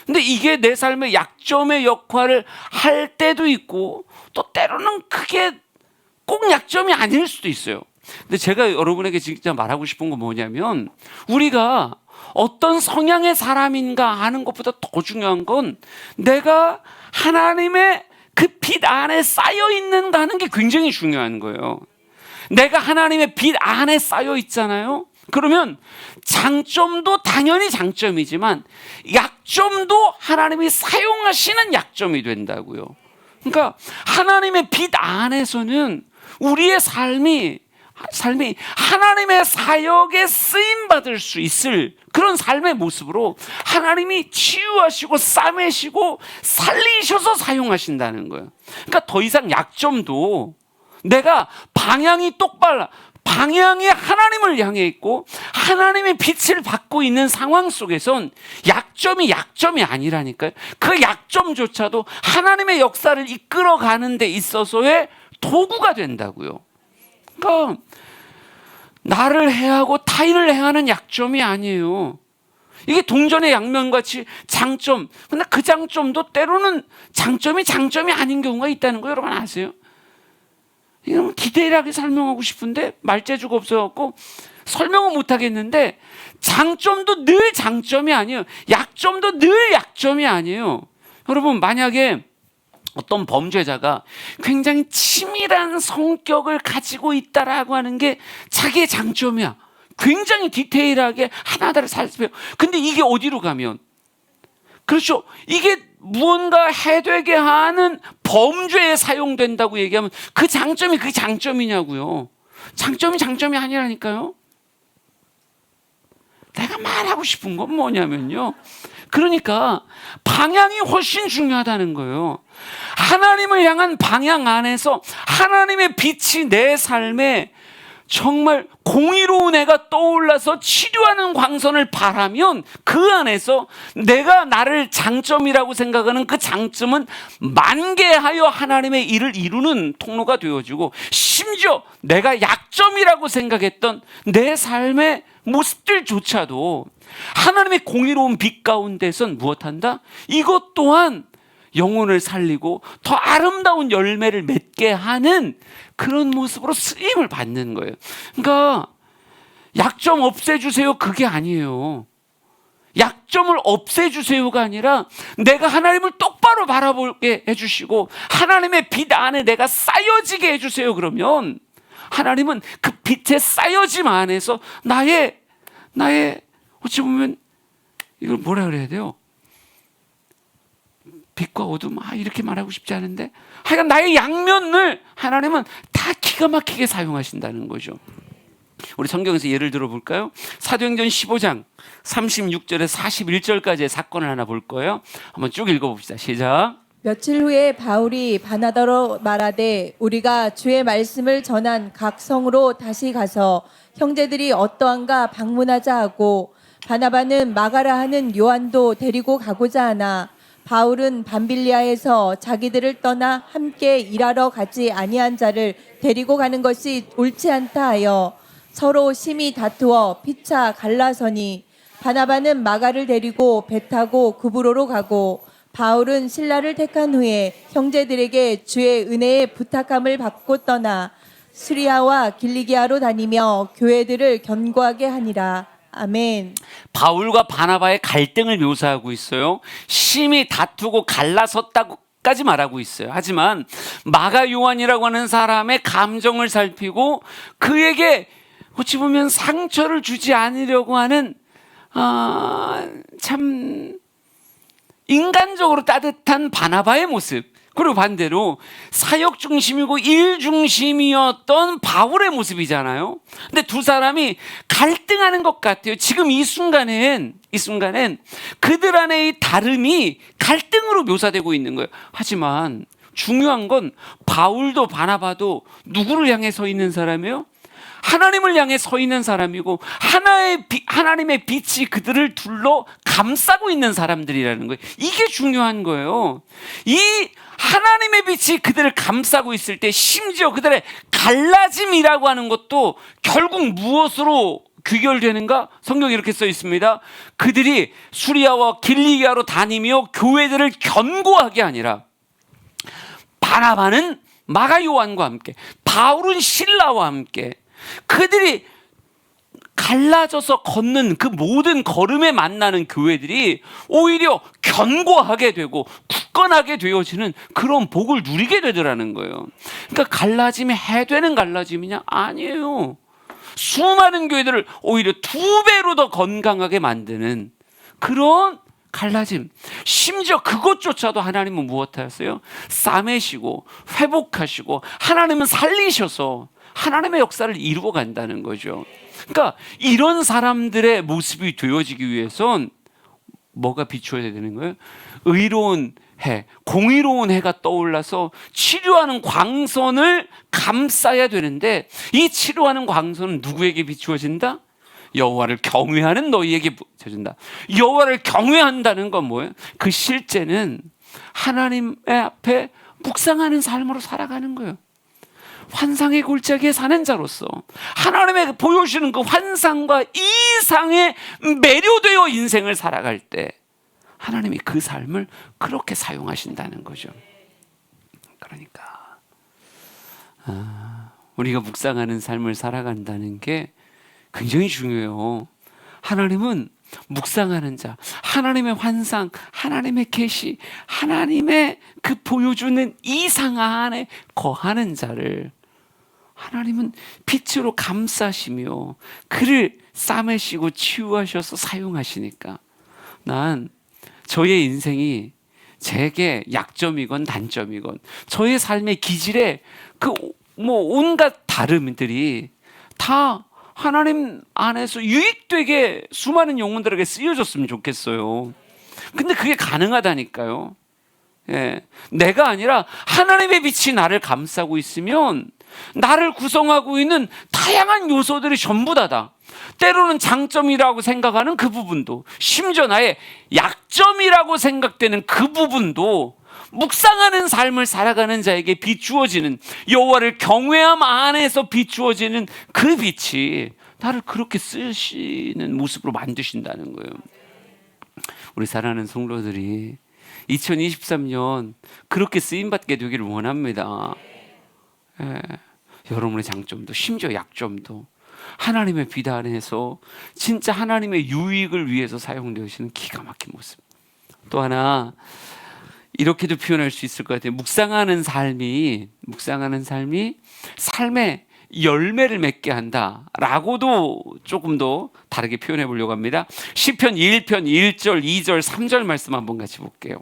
근데 이게 내 삶의 약점의 역할을 할 때도 있고 또 때로는 그게 꼭 약점이 아닐 수도 있어요. 근데 제가 여러분에게 진짜 말하고 싶은 건 뭐냐면 우리가 어떤 성향의 사람인가 하는 것보다 더 중요한 건 내가 하나님의 그 빛 안에 쌓여 있는가 하는 게 굉장히 중요한 거예요. 내가 하나님의 빛 안에 쌓여 있잖아요. 그러면 장점도 당연히 장점이지만 약점도 하나님이 사용하시는 약점이 된다고요. 그러니까 하나님의 빛 안에서는 우리의 삶이 하나님의 사역에 쓰임받을 수 있을 그런 삶의 모습으로 하나님이 치유하시고 싸매시고 살리셔서 사용하신다는 거예요. 그러니까 더 이상 약점도 내가 방향이 하나님을 향해 있고 하나님의 빛을 받고 있는 상황 속에선 약점이 아니라니까요. 그 약점조차도 하나님의 역사를 이끌어가는 데 있어서의 도구가 된다고요. 그러니까 나를 해하고 타인을 해하는 약점이 아니에요. 이게 동전의 양면같이 장점. 근데 그 장점도 때로는 장점이 아닌 경우가 있다는 거 여러분 아세요? 이건 디테일하게 설명하고 싶은데 말재주가 없어갖고 설명은 못하겠는데 장점도 늘 장점이 아니에요. 약점도 늘 약점이 아니에요. 여러분 만약에 어떤 범죄자가 굉장히 치밀한 성격을 가지고 있다라고 하는 게 자기의 장점이야. 굉장히 디테일하게 하나하나를 살펴요. 근데 이게 어디로 가면 그렇죠. 이게 무언가 해되게 하는 범죄에 사용된다고 얘기하면 그 장점이 그게 장점이냐고요. 장점이 아니라니까요. 내가 말하고 싶은 건 뭐냐면요. 그러니까 방향이 훨씬 중요하다는 거예요. 하나님을 향한 방향 안에서 하나님의 빛이 내 삶에 정말 공의로운 애가 떠올라서 치료하는 광선을 바라면 그 안에서 내가 나를 장점이라고 생각하는 그 장점은 만개하여 하나님의 일을 이루는 통로가 되어지고 심지어 내가 약점이라고 생각했던 내 삶의 모습들조차도 하나님의 공의로운 빛 가운데선 무엇한다? 이것 또한 영혼을 살리고 더 아름다운 열매를 맺게 하는 그런 모습으로 쓰임을 받는 거예요. 그러니까 약점 없애주세요 그게 아니에요. 약점을 없애주세요가 아니라 내가 하나님을 똑바로 바라보게 해주시고 하나님의 빛 안에 내가 쌓여지게 해주세요. 그러면 하나님은 그 빛의 쌓여짐 안에서 나의 어찌 보면 이걸 뭐라 그래야 돼요? 빛과 어둠 이렇게 말하고 싶지 않은데 하여간 나의 양면을 하나님은 다 기가 막히게 사용하신다는 거죠. 우리 성경에서 예를 들어 볼까요? 사도행전 15장 36절에서 41절까지의 사건을 하나 볼 거예요. 한번 쭉 읽어봅시다. 시작. 며칠 후에 바울이 바나바로 말하되 우리가 주의 말씀을 전한 각 성으로 다시 가서 형제들이 어떠한가 방문하자 하고 바나바는 마가라 하는 요한도 데리고 가고자 하나 바울은 밤빌리아에서 자기들을 떠나 함께 일하러 가지 아니한 자를 데리고 가는 것이 옳지 않다 하여 서로 심히 다투어 피차 갈라서니 바나바는 마가를 데리고 배 타고 구브로로 가고 바울은 실라를 택한 후에 형제들에게 주의 은혜의 부탁함을 받고 떠나 수리아와 길리기아로 다니며 교회들을 견고하게 하니라. 아멘. 바울과 바나바의 갈등을 묘사하고 있어요. 심히 다투고 갈라섰다고까지 말하고 있어요. 하지만 마가 요한이라고 하는 사람의 감정을 살피고 그에게 어찌 보면 상처를 주지 않으려고 하는 참 인간적으로 따뜻한 바나바의 모습, 그리고 반대로 사역 중심이고 일 중심이었던 바울의 모습이잖아요. 근데 두 사람이 갈등하는 것 같아요. 지금 이 순간엔 그들 안의 다름이 갈등으로 묘사되고 있는 거예요. 하지만 중요한 건 바울도 바나바도 누구를 향해 서 있는 사람이에요? 하나님을 향해 서 있는 사람이고 하나님의 빛이 그들을 둘러 감싸고 있는 사람들이라는 거예요. 이게 중요한 거예요. 이 하나님의 빛이 그들을 감싸고 있을 때 심지어 그들의 갈라짐이라고 하는 것도 결국 무엇으로 귀결되는가? 성경에 이렇게 써 있습니다. 그들이 수리아와 길리기아로 다니며 교회들을 견고하게 하니라. 바나바는 마가 요한과 함께, 바울은 실라와 함께 그들이 갈라져서 걷는 그 모든 걸음에 만나는 교회들이 오히려 견고하게 되고 굳건하게 되어지는 그런 복을 누리게 되더라는 거예요. 그러니까 갈라짐이 해되는 갈라짐이냐? 아니에요. 수많은 교회들을 오히려 2배로 더 건강하게 만드는 그런 갈라짐. 심지어 그것조차도 하나님은 무엇하셨어요? 싸매시고 회복하시고 하나님은 살리셔서 하나님의 역사를 이루어 간다는 거죠. 그러니까 이런 사람들의 모습이 되어지기 위해선 뭐가 비추어야 되는 거예요? 의로운 해, 공의로운 해가 떠올라서 치료하는 광선을 감싸야 되는데, 이 치료하는 광선은 누구에게 비추어진다? 여호와를 경외하는 너희에게 비춰진다. 여호와를 경외한다는 건 뭐예요? 그 실제는 하나님의 앞에 묵상하는 삶으로 살아가는 거예요. 환상의 골짜기에 사는 자로서 하나님의 보여주시는 그 환상과 이상에 매료되어 인생을 살아갈 때 하나님이 그 삶을 그렇게 사용하신다는 거죠. 그러니까 우리가 묵상하는 삶을 살아간다는 게 굉장히 중요해요. 하나님은 묵상하는 자, 하나님의 환상, 하나님의 계시, 하나님의 그 보여주는 이상 안에 거하는 자를 하나님은 빛으로 감싸시며 그를 싸매시고 치유하셔서 사용하시니까 난 저의 인생이 제게 약점이건 단점이건 저의 삶의 기질에 그 온갖 다름들이 다 하나님 안에서 유익되게 수많은 영혼들에게 쓰여졌으면 좋겠어요. 근데 그게 가능하다니까요. 예. 내가 아니라 하나님의 빛이 나를 감싸고 있으면 나를 구성하고 있는 다양한 요소들이 전부 다다. 때로는 장점이라고 생각하는 그 부분도, 심지어 나의 약점이라고 생각되는 그 부분도 묵상하는 삶을 살아가는 자에게 비추어지는, 여호와를 경외함 안에서 비추어지는 그 빛이 나를 그렇게 쓰시는 모습으로 만드신다는 거예요. 우리 사랑하는 성도들이 2023년 그렇게 쓰임받게 되기를 원합니다. 예, 여러분의 장점도 심지어 약점도 하나님의 빛 안에서 진짜 하나님의 유익을 위해서 사용되시는 기가 막힌 모습. 또 하나 이렇게도 표현할 수 있을 것 같아요. 묵상하는 삶이 삶의 열매를 맺게 한다라고도 조금 더 다르게 표현해 보려고 합니다. 시편 1편 1절 2절 3절 말씀 한번 같이 볼게요.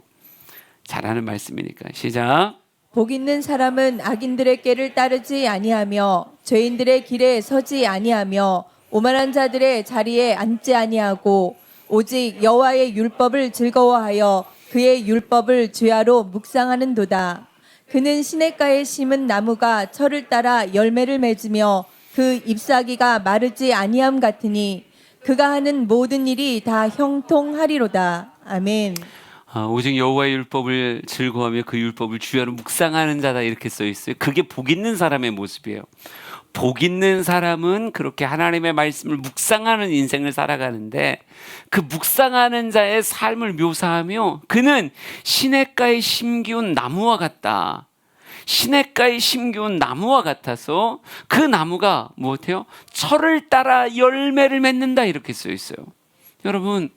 잘하는 말씀이니까 시작. 복 있는 사람은 악인들의 꾀를 따르지 아니하며 죄인들의 길에 서지 아니하며 오만한 자들의 자리에 앉지 아니하고 오직 여호와의 율법을 즐거워하여 그의 율법을 주야로 묵상하는도다. 그는 시냇가에 심은 나무가 철을 따라 열매를 맺으며 그 잎사귀가 마르지 아니함 같으니 그가 하는 모든 일이 다 형통하리로다. 아멘. 오직 여호와의 율법을 즐거워하며 그 율법을 주야로 묵상하는 자다, 이렇게 써 있어요. 그게 복 있는 사람의 모습이에요. 복 있는 사람은 그렇게 하나님의 말씀을 묵상하는 인생을 살아가는데, 그 묵상하는 자의 삶을 묘사하며 그는 시냇가에 심기운 나무와 같다. 시냇가에 심기운 나무와 같아서 그 나무가 무엇해요? 철을 따라 열매를 맺는다, 이렇게 써 있어요. 여러분,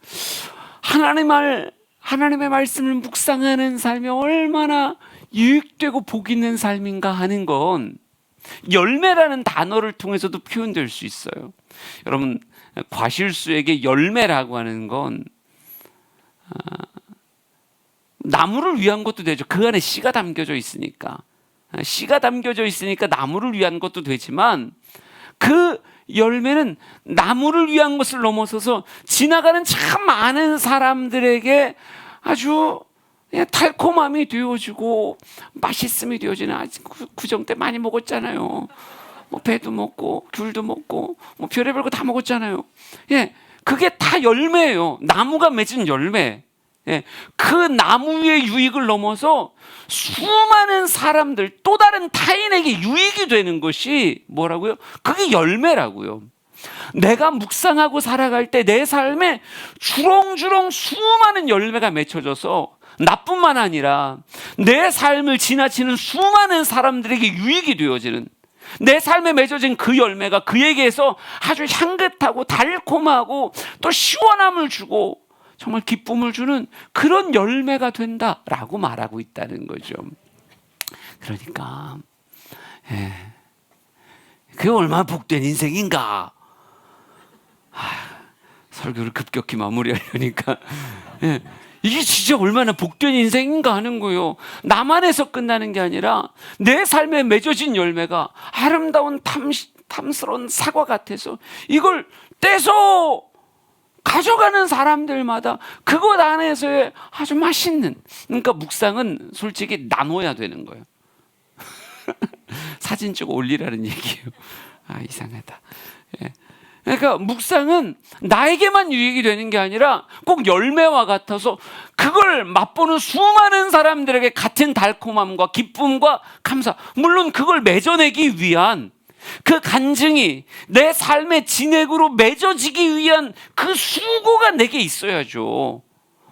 하나님의 말씀을 묵상하는 삶이 얼마나 유익되고 복 있는 삶인가 하는 건 열매라는 단어를 통해서도 표현될 수 있어요. 여러분, 과실수에게 열매라고 하는 건 나무를 위한 것도 되죠. 그 안에 씨가 담겨져 있으니까. 씨가 담겨져 있으니까 나무를 위한 것도 되지만, 그 열매는 나무를 위한 것을 넘어서서 지나가는 참 많은 사람들에게 아주 달콤함이 되어지고 맛있음이 되어지는, 아직 구정 때 많이 먹었잖아요. 배도 먹고 귤도 먹고 별의별 거 다 먹었잖아요. 예, 그게 다 열매예요. 나무가 맺은 열매. 예, 그 나무의 유익을 넘어서 수많은 사람들, 또 다른 타인에게 유익이 되는 것이 뭐라고요? 그게 열매라고요. 내가 묵상하고 살아갈 때 내 삶에 주렁주렁 수많은 열매가 맺혀져서 나뿐만 아니라 내 삶을 지나치는 수많은 사람들에게 유익이 되어지는, 내 삶에 맺어진 그 열매가 그에게서 아주 향긋하고 달콤하고 또 시원함을 주고 정말 기쁨을 주는 그런 열매가 된다라고 말하고 있다는 거죠. 그러니까 그게 얼마나 복된 인생인가. 설교를 급격히 마무리하려니까 이게 진짜 얼마나 복된 인생인가 하는 거예요. 나만 해서 끝나는 게 아니라 내 삶에 맺어진 열매가 아름다운 탐스러운 사과 같아서 이걸 떼서 가져가는 사람들마다 그것 안에서의 아주 맛있는, 그러니까 묵상은 솔직히 나눠야 되는 거예요. 사진 찍어 올리라는 얘기예요. 이상하다. 그러니까 묵상은 나에게만 유익이 되는 게 아니라 꼭 열매와 같아서 그걸 맛보는 수많은 사람들에게 같은 달콤함과 기쁨과 감사, 물론 그걸 맺어내기 위한 그 간증이 내 삶의 진액으로 맺어지기 위한 그 수고가 내게 있어야죠.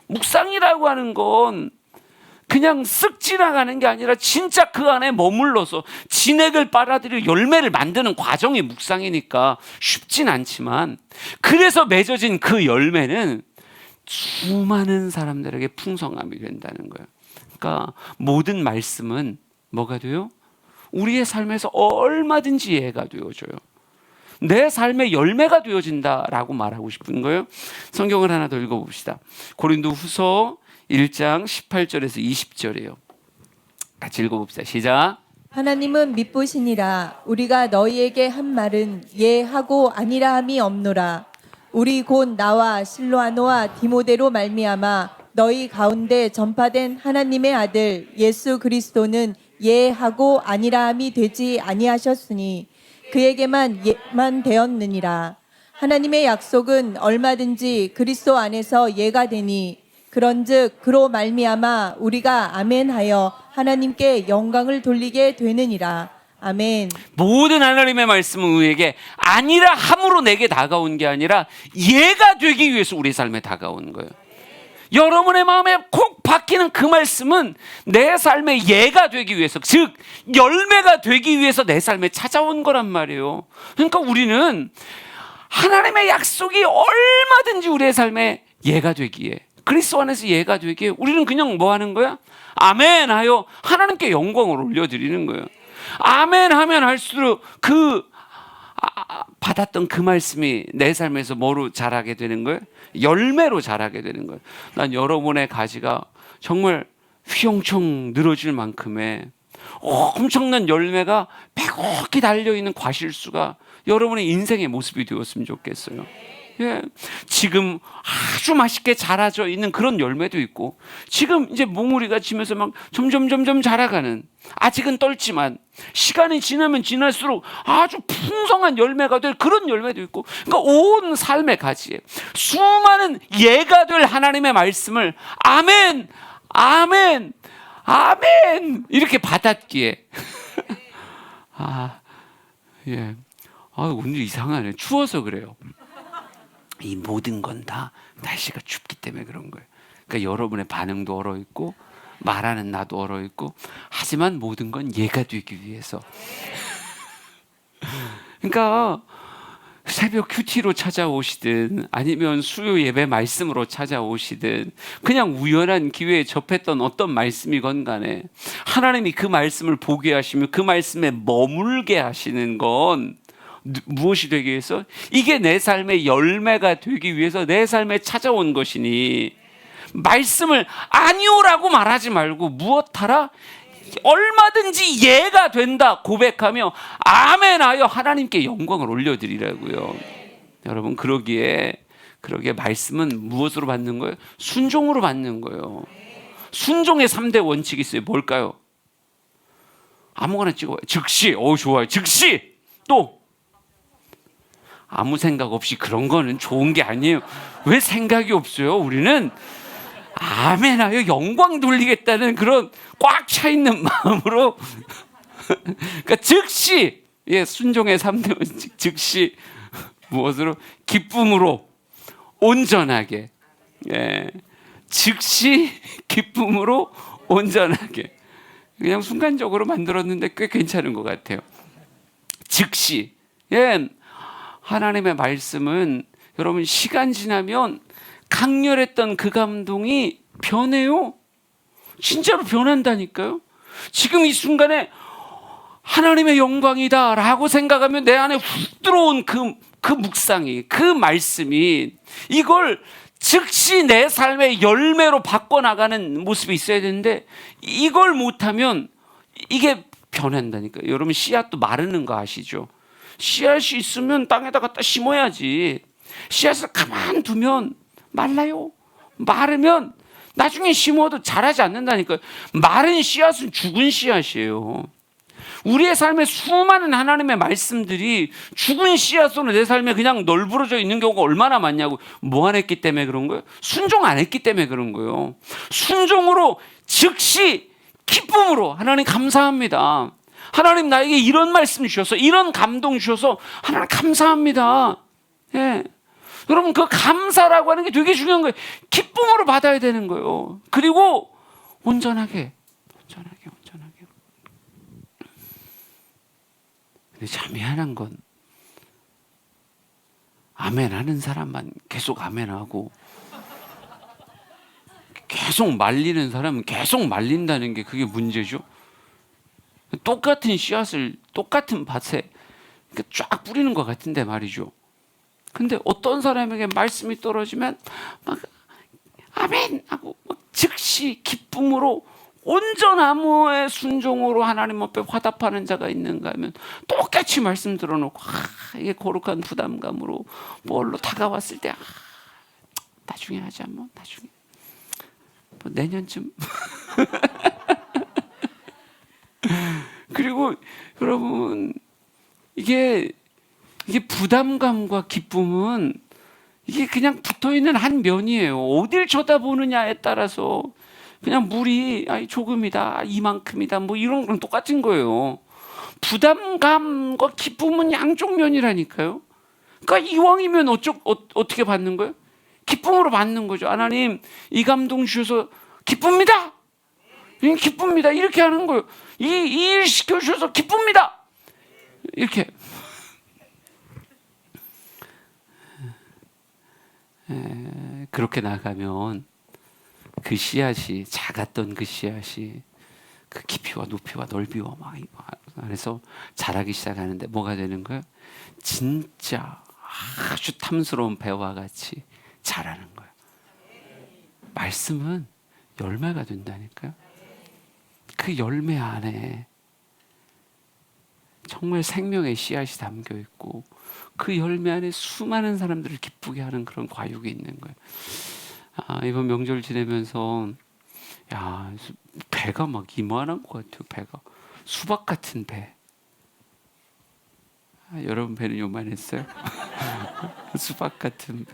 묵상이라고 하는 건 그냥 쓱 지나가는 게 아니라 진짜 그 안에 머물러서 진액을 빨아들여 열매를 만드는 과정이 묵상이니까 쉽진 않지만, 그래서 맺어진 그 열매는 수많은 사람들에게 풍성함이 된다는 거예요. 그러니까 모든 말씀은 뭐가 돼요? 우리의 삶에서 얼마든지 예가 되어져요. 내 삶의 열매가 되어진다라고 말하고 싶은 거예요. 성경을 하나 더 읽어봅시다. 고린도후서 1장 18절에서 20절이에요. 같이 읽어봅시다. 시작. 하나님은 미쁘시니라. 우리가 너희에게 한 말은 예하고 아니라 함이 없노라. 우리 곧 나와 실로아노와 디모데로 말미암아 너희 가운데 전파된 하나님의 아들 예수 그리스도는 예하고 아니라 함이 되지 아니하셨으니 그에게만 예만 되었느니라. 하나님의 약속은 얼마든지 그리스도 안에서 예가 되니 그런즉 그로 말미암아 우리가 아멘하여 하나님께 영광을 돌리게 되느니라. 아멘. 모든 하나님의 말씀은 우리에게 아니라 함으로 내게 다가온 게 아니라 예가 되기 위해서 우리 삶에 다가온 거예요. 여러분의 마음에 콕 박히는 그 말씀은 내 삶의 예가 되기 위해서, 즉 열매가 되기 위해서 내 삶에 찾아온 거란 말이에요. 그러니까 우리는 하나님의 약속이 얼마든지 우리의 삶에 예가 되기에, 그리스도 안에서 예가 되기에 우리는 그냥 뭐 하는 거야? 아멘 하여 하나님께 영광을 올려드리는 거예요. 아멘 하면 할수록 받았던 그 말씀이 내 삶에서 뭐로 자라게 되는 거예요? 열매로 자라게 되는 거예요. 난 여러분의 가지가 정말 휘영청 늘어질 만큼의 엄청난 열매가 빼곡히 달려있는 과실수가 여러분의 인생의 모습이 되었으면 좋겠어요. 지금 아주 맛있게 자라져 있는 그런 열매도 있고, 지금 이제 몽우리가 지면서 막 점점 자라가는, 아직은 떨지만 시간이 지나면 지날수록 아주 풍성한 열매가 될 그런 열매도 있고, 그러니까 온 삶의 가지에 수많은 예가 될 하나님의 말씀을 아멘, 아멘, 아멘 이렇게 받았기에 오늘 이상하네. 추워서 그래요. 이 모든 건 다 날씨가 춥기 때문에 그런 거예요. 그러니까 여러분의 반응도 얼어있고 말하는 나도 얼어있고, 하지만 모든 건 예가 되기 위해서. 그러니까 새벽 큐티로 찾아오시든 아니면 수요 예배 말씀으로 찾아오시든 그냥 우연한 기회에 접했던 어떤 말씀이건 간에 하나님이 그 말씀을 보게 하시며 그 말씀에 머물게 하시는 건 무엇이 되기 위해서? 이게 내 삶의 열매가 되기 위해서 내 삶에 찾아온 것이니, 말씀을 아니오라고 말하지 말고 무엇하라? 얼마든지 예가 된다 고백하며 아멘하여 하나님께 영광을 올려드리라고요. 여러분, 그러기에 말씀은 무엇으로 받는 거예요? 순종으로 받는 거예요. 순종의 3대 원칙이 있어요. 뭘까요? 아무거나 찍어요. 즉시. 좋아요. 즉시. 또 아무 생각 없이. 그런 거는 좋은 게 아니에요. 왜 생각이 없어요? 우리는 아멘하여 영광 돌리겠다는 그런 꽉 차 있는 마음으로 그러니까 즉시, 순종의 3대 원칙, 즉시 무엇으로? 기쁨으로 온전하게, 즉시 기쁨으로 온전하게. 그냥 순간적으로 만들었는데 꽤 괜찮은 것 같아요. 즉시. 예, 하나님의 말씀은 여러분 시간 지나면 강렬했던 그 감동이 변해요. 진짜로 변한다니까요. 지금 이 순간에 하나님의 영광이다 라고 생각하면 내 안에 훅 들어온 그 묵상이, 그 말씀이, 이걸 즉시 내 삶의 열매로 바꿔나가는 모습이 있어야 되는데, 이걸 못하면 이게 변한다니까요. 여러분 씨앗도 마르는 거 아시죠? 씨앗이 있으면 땅에다 갖다 심어야지. 씨앗을 가만 두면 말라요. 마르면 나중에 심어도 자라지 않는다니까요. 마른 씨앗은 죽은 씨앗이에요. 우리의 삶에 수많은 하나님의 말씀들이 죽은 씨앗으로 내 삶에 그냥 널브러져 있는 경우가 얼마나 많냐고. 뭐 안 했기 때문에 그런 거예요? 순종 안 했기 때문에 그런 거예요. 순종으로 즉시 기쁨으로 하나님 감사합니다. 하나님 나에게 이런 말씀 주셔서, 이런 감동 주셔서 하나님 감사합니다. 예. 여러분 그 감사라고 하는 게 되게 중요한 거예요. 기쁨으로 받아야 되는 거예요. 그리고 온전하게. 근데 참 미안한 건 아멘 하는 사람만 계속 아멘하고 계속 말리는 사람은 계속 말린다는 게 그게 문제죠. 똑같은 씨앗을 똑같은 밭에 쫙 뿌리는 것 같은데 말이죠. 근데 어떤 사람에게 말씀이 떨어지면 막 아멘 하고 막 즉시 기쁨으로 온전함의 순종으로 하나님 앞에 화답하는 자가 있는가 하면 똑같이 말씀 들어놓고 이게 거룩한 부담감으로 뭘로 다가왔을 때 나중에 하자, 뭐 나중에 뭐 내년쯤. 그리고 여러분 이게 부담감과 기쁨은 이게 그냥 붙어있는 한 면이에요. 어딜 쳐다보느냐에 따라서 그냥 물이 조금이다, 이만큼이다, 뭐 이런 거랑 똑같은 거예요. 부담감과 기쁨은 양쪽 면이라니까요. 그러니까 이왕이면 어떻게 받는 거예요? 기쁨으로 받는 거죠. 하나님 이 감동 주셔서 기쁩니다. 기쁩니다. 이렇게 하는 거예요. 이 일 시켜주셔서 기쁩니다. 이렇게. 그렇게 나가면 그 씨앗이, 작았던 그 씨앗이 그 깊이와 높이와 넓이와 막 안에서 자라기 시작하는데 뭐가 되는 거예요? 진짜 아주 탐스러운 배와 같이 자라는 거예요. 말씀은 열매가 된다니까요. 그 열매 안에 정말 생명의 씨앗이 담겨 있고 그 열매 안에 수많은 사람들을 기쁘게 하는 그런 과육이 있는 거예요. 이번 명절 지내면서 배가 막 이만한 것 같아요. 배가 수박 같은 배. 여러분 배는 요만했어요? 수박 같은 배.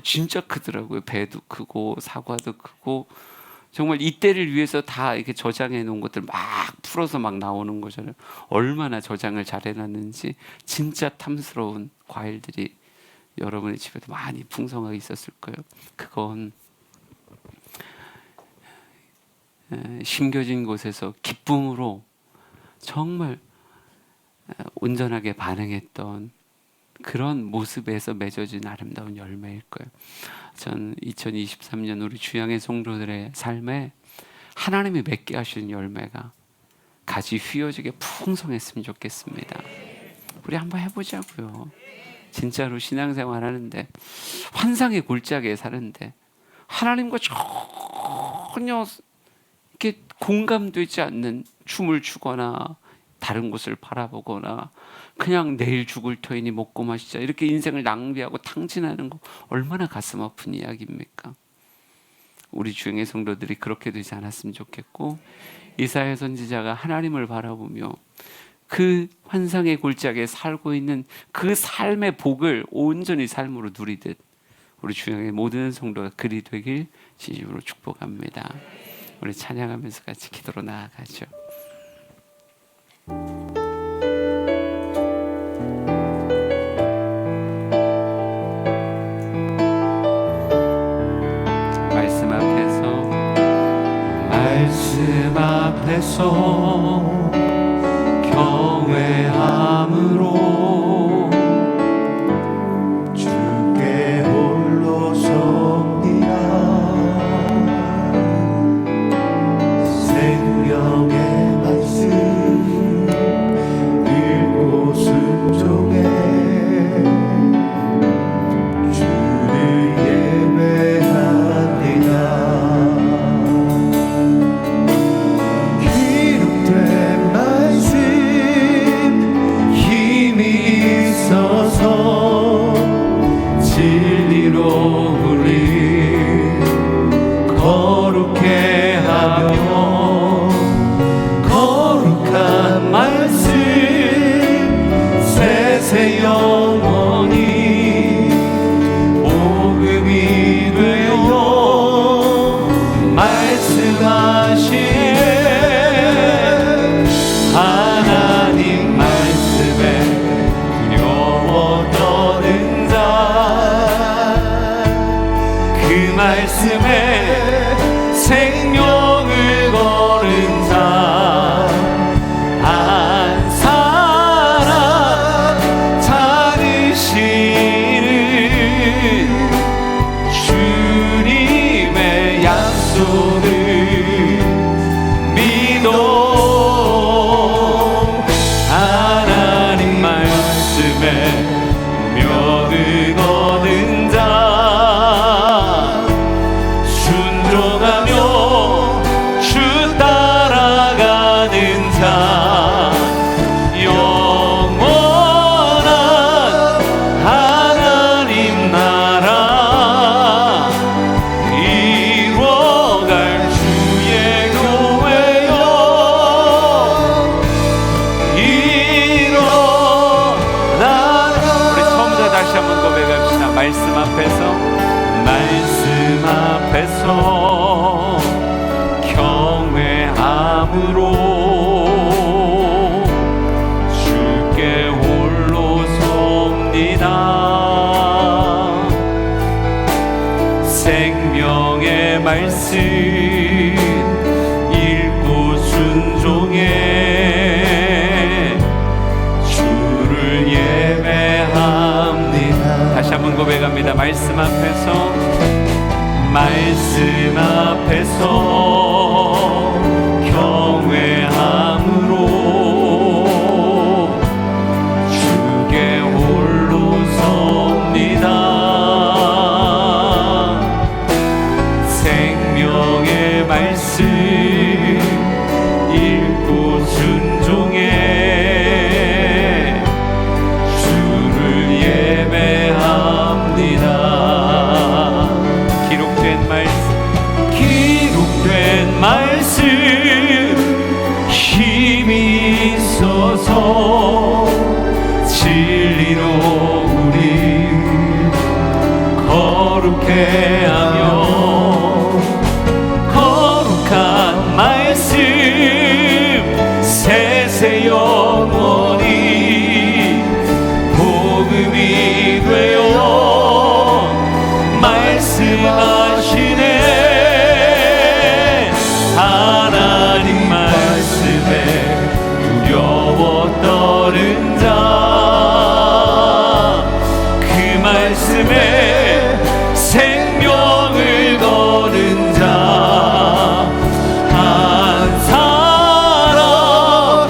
진짜 크더라고요. 배도 크고 사과도 크고 정말 이때를 위해서 다 이렇게 저장해 놓은 것들 막 풀어서 막 나오는 거잖아요. 얼마나 저장을 잘 해놨는지. 진짜 탐스러운 과일들이 여러분의 집에도 많이 풍성하게 있었을 거예요. 그건 심겨진 곳에서 기쁨으로 정말 온전하게 반응했던 그런 모습에서 맺어진 아름다운 열매일 거예요. 전 2023년 우리 주양의 성도들의 삶에 하나님이 맺게 하시는 열매가 가지 휘어지게 풍성했으면 좋겠습니다. 우리 한번 해보자고요. 진짜로 신앙생활 하는데, 환상의 골짜기에 사는데 하나님과 전혀 이렇게 공감되지 않는 춤을 추거나 다른 곳을 바라보거나 그냥 내일 죽을 터이니 먹고 마시자 이렇게 인생을 낭비하고 탕진하는 거 얼마나 가슴 아픈 이야기입니까? 우리 주행의 성도들이 그렇게 되지 않았으면 좋겠고, 이사야 선지자가 하나님을 바라보며 그 환상의 골짜기에 살고 있는 그 삶의 복을 온전히 삶으로 누리듯 우리 주양의 모든 성도가 그리 되길 진심으로 축복합니다. 우리 찬양하면서 같이 기도로 나아가죠. 말씀 앞에서 경외함을 말씀에 생명을 거는 자 한 사람 찾으시는 주님의 약속을 믿어 하나님 말씀에 명을 거는 자 순종하며 주 따라가는 자 영원한 하나님 나라 이루어갈 주의 교회여 일어나라. 우리 처음부터 다시 한번 고백합시다. 말씀 앞에서 경외함으로 주께 홀로 섭니다. 생명의 말씀 읽고 순종해 주를 예배합니다. 다시 한번 고백합니다. 말씀 앞에서 경외함으로 주께 홀로 섭니다. 생명의 말씀 읽고 순종해 주를 예배합니다. 기록된 말씀 힘이 있어서 진리로 우리 거룩해 하며 거룩한 말씀 세세 영원히 복음이 되어 말씀하시네. 하나님 말씀에 두려워 떠는 자 그 말씀에 생명을 거는 자 한 사람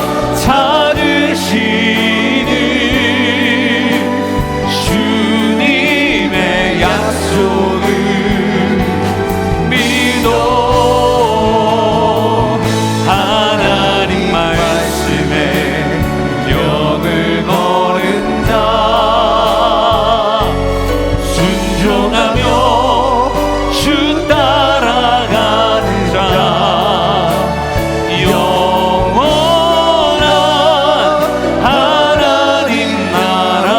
찾으시는 주님의 약속을 믿어 하나님 말씀에 명을 거는 자 순종하며 주 따라가는 자 영원한 하나님 나라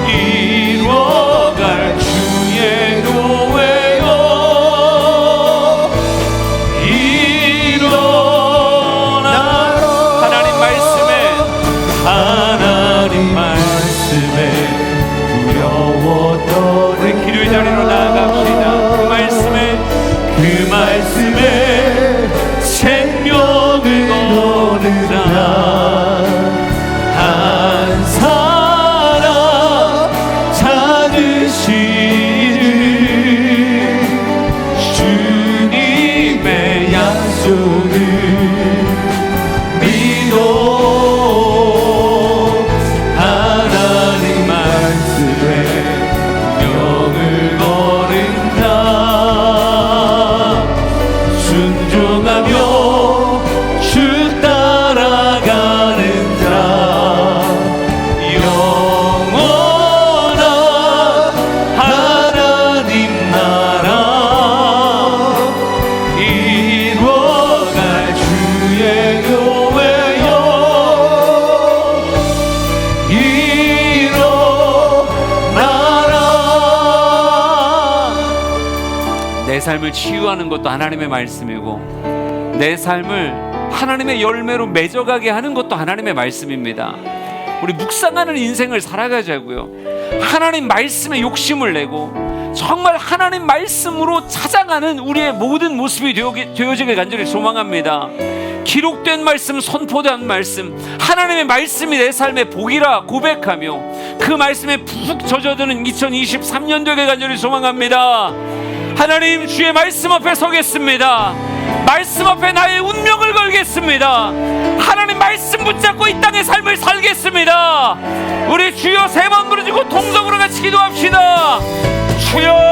이루어갈 주의 교회여 하나님 말씀에 두려워 떠는 기도의 자리로 나아갑시다. 그 말씀에 생명을 거는 자 한 사람 찾으시는 주님의 약속을 믿어 하나님 말씀에 명을 거는 자 순종하며 주 따라가는 자 영원한 하나님 나라 이루어갈 주의 교회여 일어나라. 내 삶을 치유하는 것도 하나님의 말씀이고 내 삶을 하나님의 열매로 맺어가게 하는 것도 하나님의 말씀입니다. 우리 묵상하는 인생을 살아가자고요. 하나님 말씀에 욕심을 내고 정말 하나님 말씀으로 찾아가는 우리의 모든 모습이 되어지길 간절히 소망합니다. 기록된 말씀, 선포된 말씀, 하나님의 말씀이 내 삶의 복이라 고백하며 그 말씀에 푹 젖어드는 2023년 되길 간절히 소망합니다. 하나님, 주의 말씀 앞에 서겠습니다. 말씀 앞에 나의 운명을 걸겠습니다. 하나님 말씀 붙잡고 이 땅의 삶을 살겠습니다. 우리 주여 세 번 부르짖고 통성으로 같이 기도합시다. 주여